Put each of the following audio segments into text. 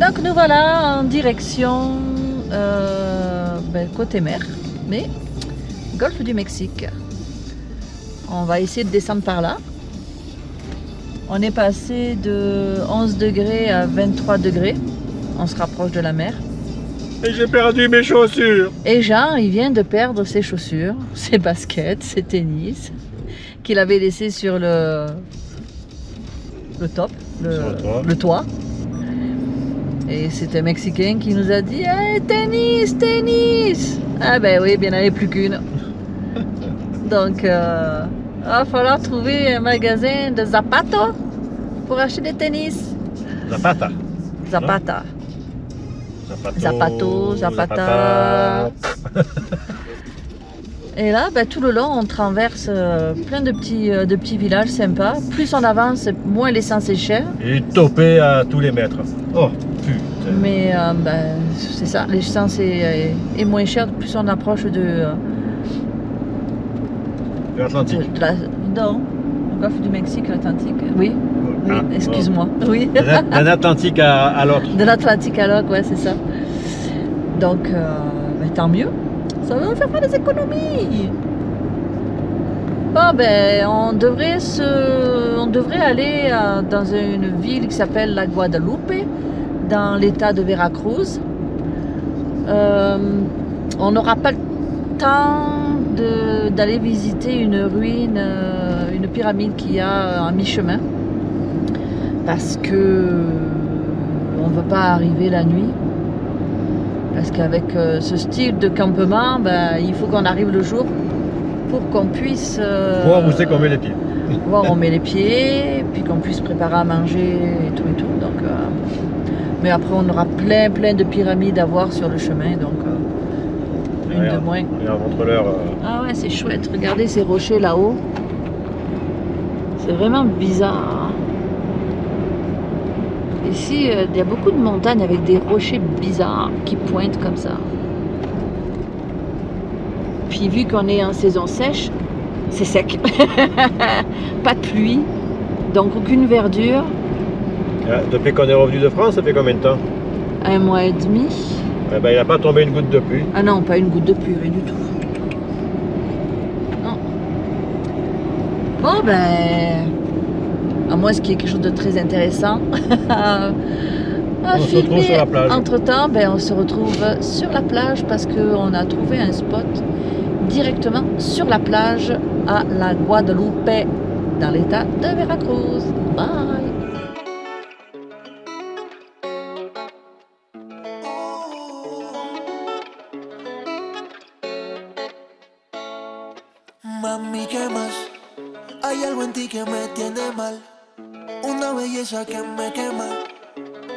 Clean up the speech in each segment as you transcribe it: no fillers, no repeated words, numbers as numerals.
Donc nous voilà en direction côté mer, mais golfe du Mexique. On va essayer de descendre par là. On est passé de 11 degrés à 23 degrés. On se rapproche de la mer. Et j'ai perdu mes chaussures. Et Jean, il vient de perdre ses chaussures, ses baskets, ses tennis, qu'il avait laissés sur le top, le toit. Et c'est un Mexicain qui nous a dit hey, tennis, tennis. Ah ben oui, il n'y en avait plus qu'une. Donc, il va falloir trouver un magasin de zapatos pour acheter des tennis. Zapata. Zapata. Zapato, Zapata. Et là, tout le long, on traverse plein de petits villages sympas. Plus on avance, moins l'essence est chère. Et topé à tous les mètres. Oh, putain. Mais c'est ça, l'essence est moins chère plus on approche de l'Atlantique. Non, le golfe du Mexique, l'Atlantique. Oui, oui, excuse-moi. Oui. D'un Atlantique à l'autre. De l'Atlantique à l'autre, ouais, c'est ça. Donc, tant mieux. Ça va nous faire des économies. Bon, on devrait aller dans une ville qui s'appelle la Guadalupe, dans l'état de Veracruz. On n'aura pas le temps d'aller visiter une ruine, une pyramide qu'il y a à mi-chemin, parce que on ne veut pas arriver la nuit. Parce qu'avec ce style de campement, il faut qu'on arrive le jour pour qu'on puisse voir où c'est qu'on met les pieds. Voir où on met les pieds, puis qu'on puisse préparer à manger et tout. Donc, mais après, on aura plein de pyramides à voir sur le chemin, donc une de moins. Et en montre-leur. Ah ouais, c'est chouette. Regardez ces rochers là-haut. C'est vraiment bizarre. Ici, il y a beaucoup de montagnes avec des rochers bizarres qui pointent comme ça. Puis vu qu'on est en saison sèche, c'est sec. Pas de pluie, donc aucune verdure. Depuis qu'on est revenu de France, ça fait combien de temps? 1 mois et demi. Il n'a pas tombé une goutte de pluie. Ah non, pas une goutte de pluie, rien du tout. Non. Bon à moins qu'il y ait quelque chose de très intéressant à se retrouve sur la plage. Entre-temps, on se retrouve sur la plage parce qu'on a trouvé un spot directement sur la plage à la Guadalupe, dans l'état de Veracruz. Bye! Mami, ¿qué más? Hay algo en ti que me tiene mal. Una belleza que me quema.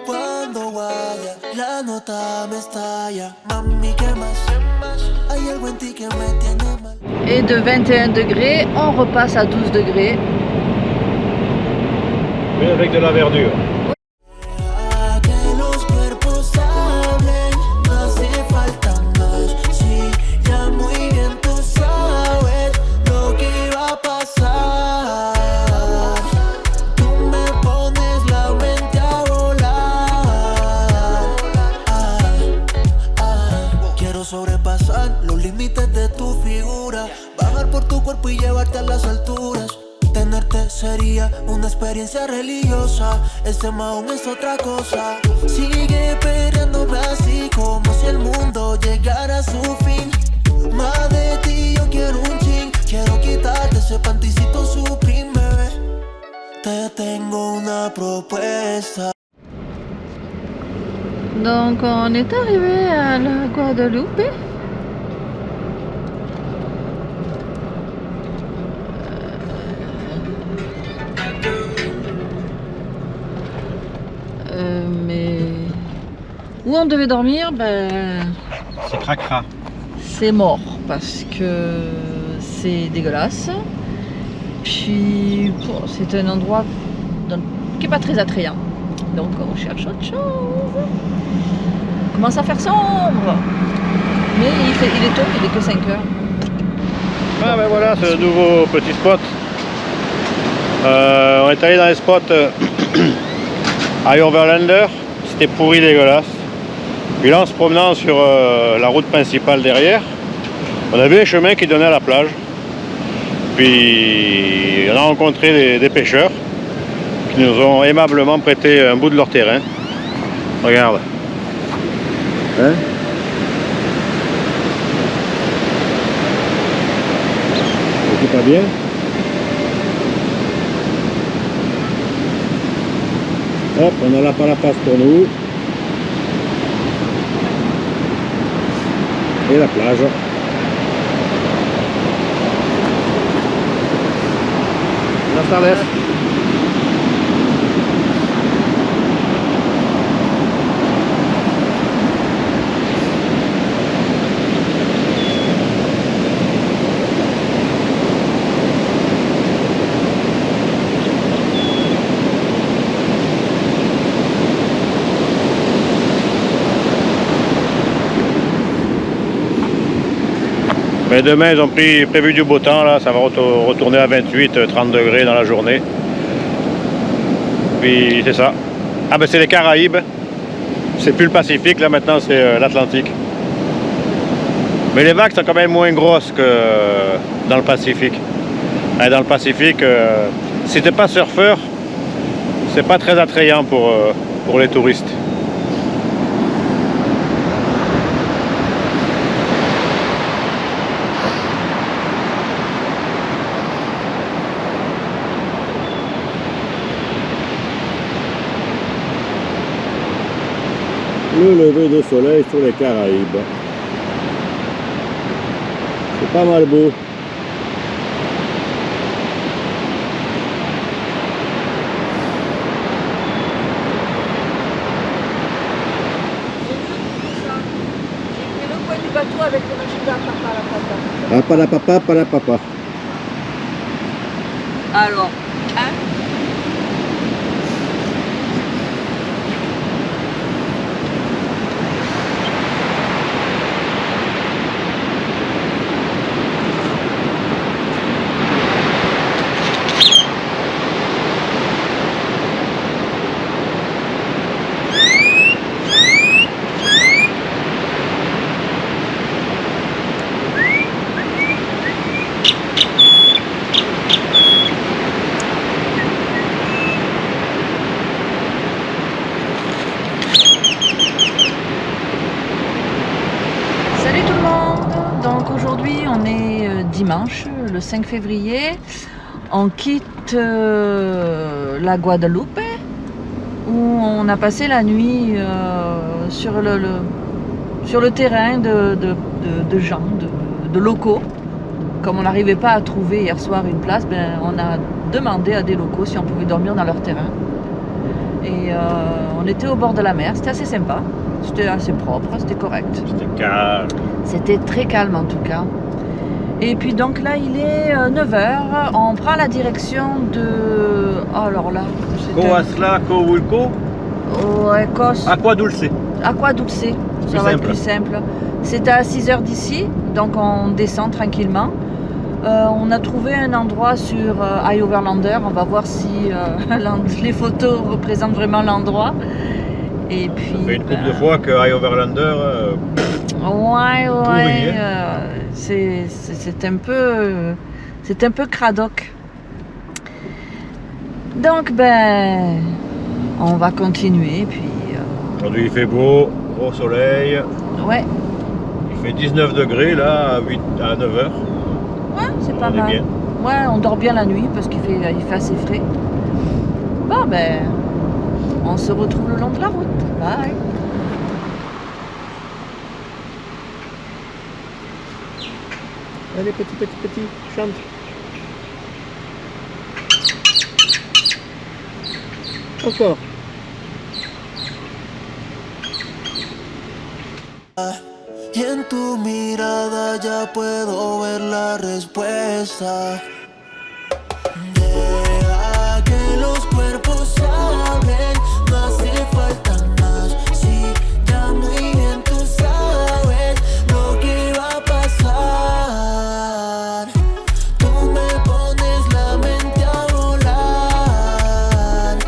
Cuando vaya, la nota me estalla. Mami, ¿qué más? Hay algo en ti que me tiene mal. Et de 21 degrés, on repasse à 12 degrés. Mais avec de la verdure. Sobrepasar los límites de tu figura, bajar por tu cuerpo y llevarte a las alturas. Tenerte sería una experiencia religiosa. Este maón es otra cosa. Sigue peleándome así como si el mundo llegara a su fin. Más de ti yo quiero un chin. Quiero quitarte ese panticito Supreme, bebé. Te tengo una propuesta. Donc on est arrivé à la Guadalupe. Mais où on devait dormir, c'est cracra. C'est mort parce que c'est dégueulasse. Puis c'est un endroit qui n'est pas très attrayant. Donc on cherche autre chose. Il commence à faire sombre. Mais il est tôt, il est que 5 heures. Ah ben voilà, c'est le nouveau petit spot. On est allé dans les spots à Overlander, c'était pourri dégueulasse. Puis là, en se promenant sur la route principale derrière, on avait un chemin qui donnait à la plage. Puis on a rencontré des pêcheurs qui nous ont aimablement prêté un bout de leur terrain. Regarde. Hein? C'est pas bien? Hop, on a la palapasse pour nous. Et la plage. Buenas tardes. Mais demain, ils ont prévu du beau temps, là, ça va retourner à 28-30 degrés dans la journée. Puis c'est ça. Ah ben c'est les Caraïbes. C'est plus le Pacifique, là maintenant c'est l'Atlantique. Mais les vagues sont quand même moins grosses que dans le Pacifique. Et dans le Pacifique, si t'es pas surfeur, c'est pas très attrayant pour les touristes. Le lever de soleil sur les Caraïbes. C'est pas mal beau. J'ai pris le coin du bateau avec le machine à papa. Pas la papa. Alors, hein? Aujourd'hui, on est dimanche, le 5 février. On quitte la Guadeloupe, où on a passé la nuit sur le terrain de gens, de locaux. Comme on n'arrivait pas à trouver hier soir une place, ben, on a demandé à des locaux si on pouvait dormir dans leur terrain. Et on était au bord de la mer, c'était assez sympa. C'était assez propre, c'était correct. C'était calme. C'était très calme en tout cas. Et puis donc là il est 9h, on prend la direction de... Oh alors là... Coasla, Cowulco. Ouais, Aqua Dulce. Aqua Dulce, ça va être plus simple. C'est à 6h d'ici, donc on descend tranquillement. On a trouvé un endroit sur iOverlander, on va voir si les photos représentent vraiment l'endroit. Et puis, ça fait une couple de fois que iOverlander... ouais, c'est un peu cradoc. Donc ben, on va continuer. Puis aujourd'hui il fait beau, gros soleil. Ouais. Il fait 19 degrés là à 9h. Ouais, c'est pas mal. Bien. Ouais, on dort bien la nuit parce qu'il fait assez frais. Bon ben, on se retrouve le long de la route. Bye. Allez, petit, chante. Encore. Y en tu mirada ya puedo ver la respuesta. Deja que los cuerpos hablen, no hace falta más. Si ya muy bien tú sabes lo que va a pasar. Tú me pones la mente a volar.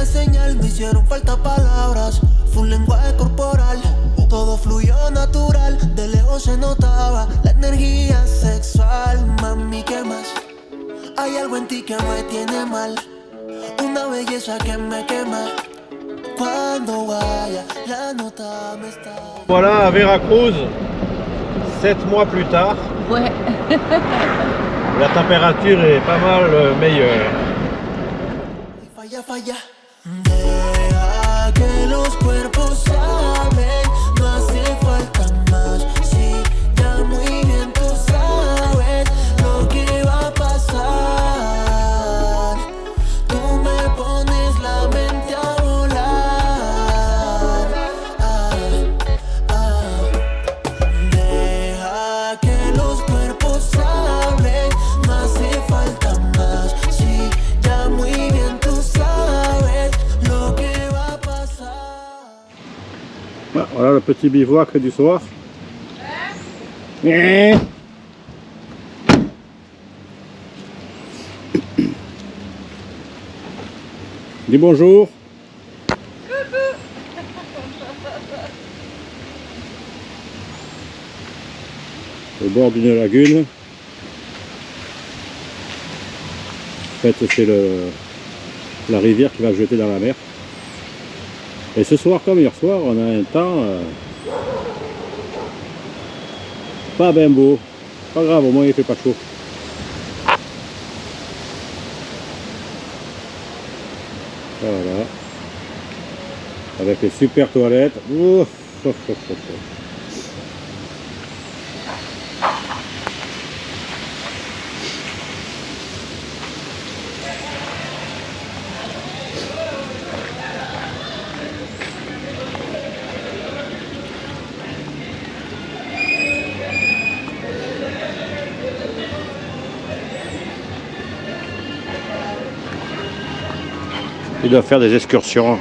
señal, no hicieron falta palabras. Fue un lenguaje corporal, todo fluyó natural. De lejos se notaba la energía sexual. Mami, ¿qué más? Hay algo en ti que me tiene mal, una belleza que me quema. Cuando vaya, la nota me está... Voilà à Veracruz, 7 mois plus tard. Ouais. La température est pas mal meilleure. Falla, falla. Deja que los cuerpos hablen, no hace falta más. Si ya muy bien tú sabes lo que va a pasar. Tú me pones la mente a volar. Deja que los cuerpos hablen, no hace falta más. Si ya muy bien tú sabes lo que va a pasar. Voilà le petit bivouac du soir. Dis bonjour. Au bord d'une lagune. En fait, c'est la rivière qui va se jeter dans la mer. Et ce soir, comme hier soir, on a un temps pas bien beau. Pas grave, au moins il fait pas chaud. Voilà. Avec les super toilettes. Ouf, ouf, ouf, ouf, ouf. Ils doivent faire des excursions.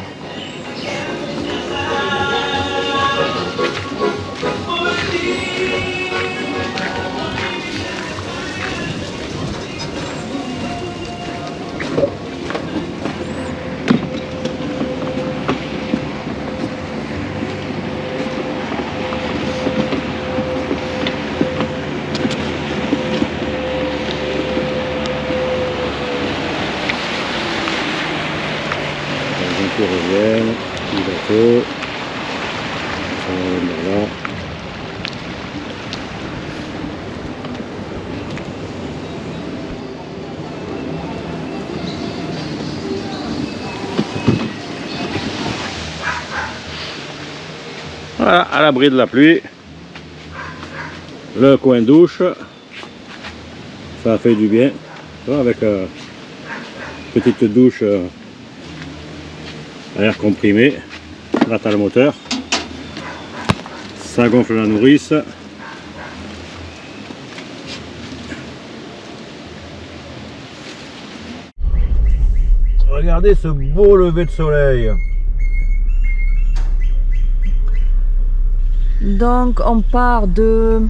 Qui reviennent, du bateau, ça va venir là. Voilà, à l'abri de la pluie, le coin douche, ça a fait du bien, avec petite douche à air comprimé, là t'as le moteur, ça gonfle la nourrice. Regardez ce beau lever de soleil. Donc on part de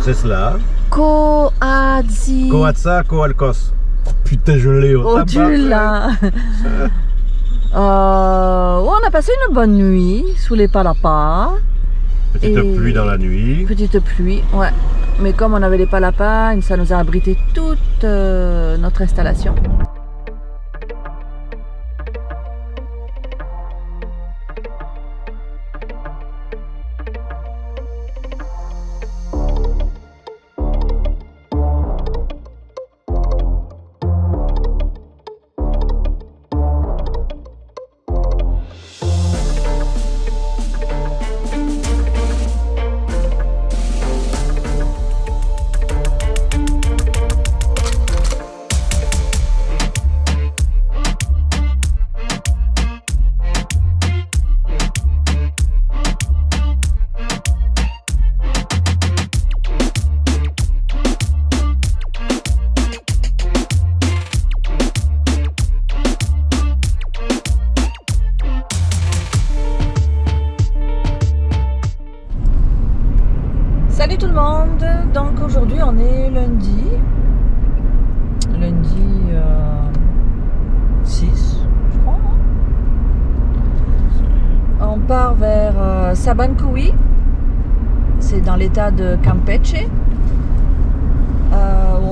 C'est cela. Coatza, Coalcos. Putain, je l'ai au tabac. Odula. On a passé une bonne nuit sous les palapas. Petite pluie dans la nuit. Petite pluie, ouais. Mais comme on avait les palapas, ça nous a abrité toute notre installation. Salut tout le monde, donc aujourd'hui on est lundi 6 je crois, part vers Sabancuy. C'est dans l'état de Campeche.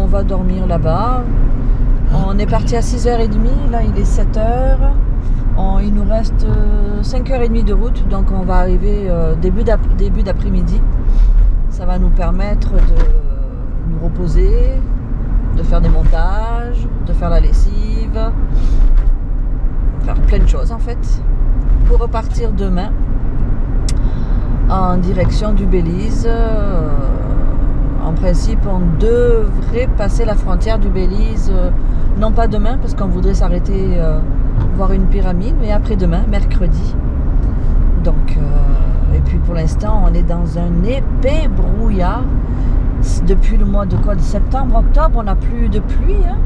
On va dormir là-bas. On est parti à 6h30, là il est 7h. Il nous reste 5h30 de route, donc on va arriver début d'après-midi. Ça va nous permettre de nous reposer, de faire des montages, de faire la lessive, faire plein de choses en fait, pour repartir demain en direction du Belize. En principe, on devrait passer la frontière du Belize, non pas demain, parce qu'on voudrait s'arrêter voir une pyramide, mais après-demain, mercredi. Donc, et puis pour l'instant, on est dans un épais brouillard. Depuis le mois de septembre, octobre, on n'a plus de pluie. Hein.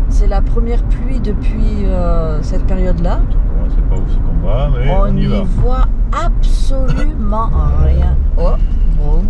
C'est la première pluie depuis cette période-là. On ne sait pas où c'est qu'on va, mais on y va. voit absolument rien. Oh, bon.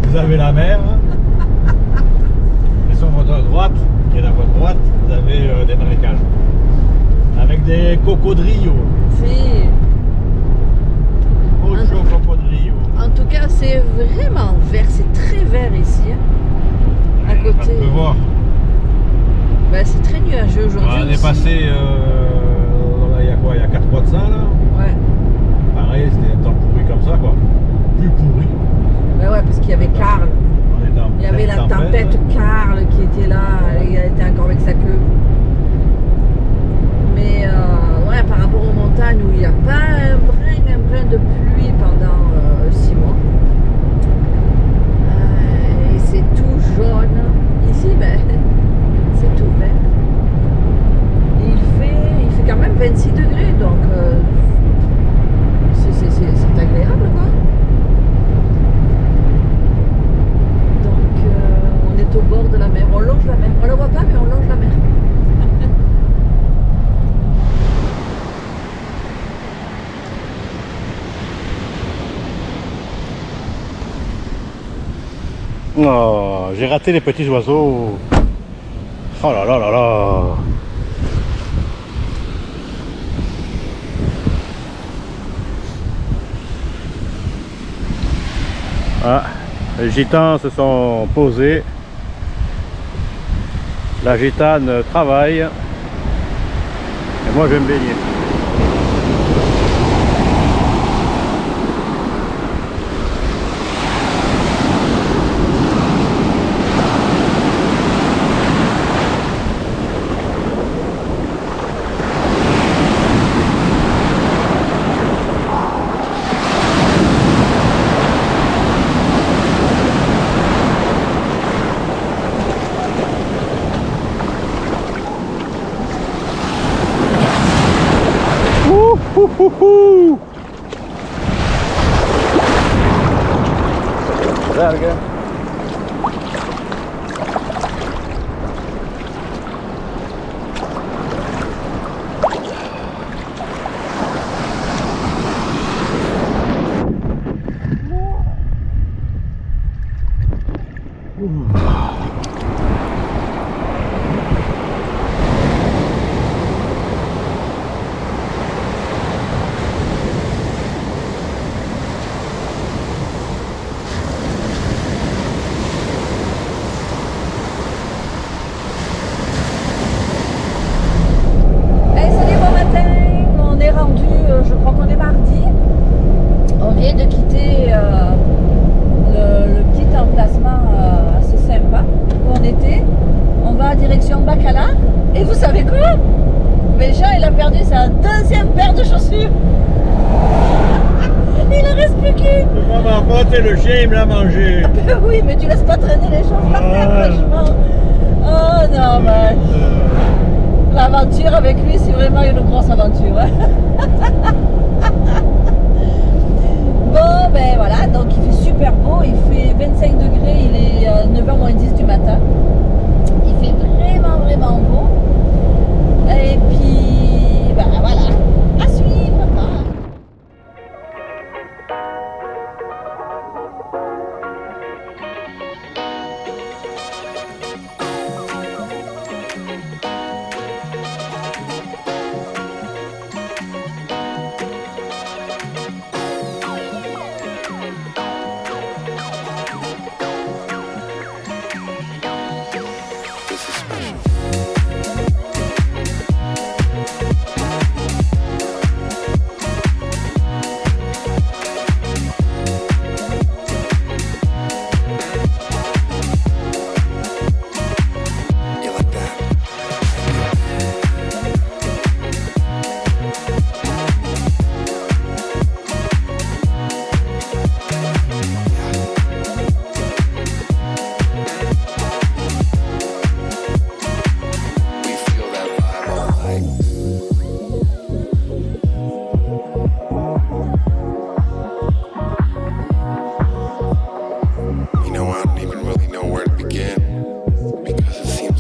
Vous avez la mer, et sur votre droite, qui est à votre droite, vous avez des marécages. Avec des cocodrillos. Si. Ocho cocodrillos. En tout cas, c'est vraiment vert, c'est très vert ici. Hein. À côté. On peut voir. Ben, c'est très nuageux aujourd'hui. On est passé, il y a quoi, il y a 4 mois de ça là. Ouais. Pareil, c'était un temps pourri comme ça quoi. Plus pourri. Ouais, parce qu'il y avait Karl. Il y avait la tempête Karl qui était là, il était encore avec sa queue. Mais ouais, par rapport aux montagnes où il n'y a pas un brin de pluie pendant 6 mois. Et c'est tout jaune. Ici, ben, c'est tout vert. Et il fait quand même 26 degrés, donc c'est agréable quoi. On est au bord de la mer, on longe la mer. On la voit pas, mais on longe la mer. Oh, j'ai raté les petits oiseaux. Oh là là là là. Ah, les gitans se sont posés. La gitane travaille. Et moi je vais me baigner. Larga. Et vous savez quoi? Mais Jean, il a perdu sa deuxième paire de chaussures. Il ne reste plus qu'une. C'est pas ma faute, le chien il me l'a mangé. Oui, mais tu laisses pas traîner les choses par terre, franchement. Oh non, mais l'aventure avec lui, c'est vraiment une grosse aventure. Hein. Bon, ben voilà, donc il fait super beau, il fait 25 degrés, il est 9h moins 10 du matin. Il fait vraiment, vraiment beau. Et puis, ben voilà, à suivre. Hein.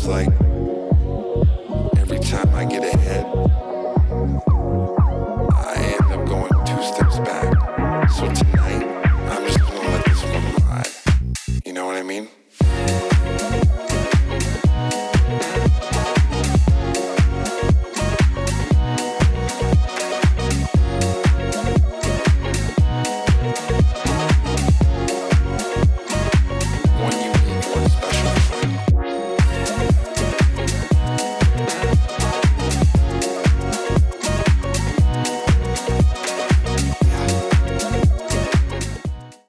Like every time I get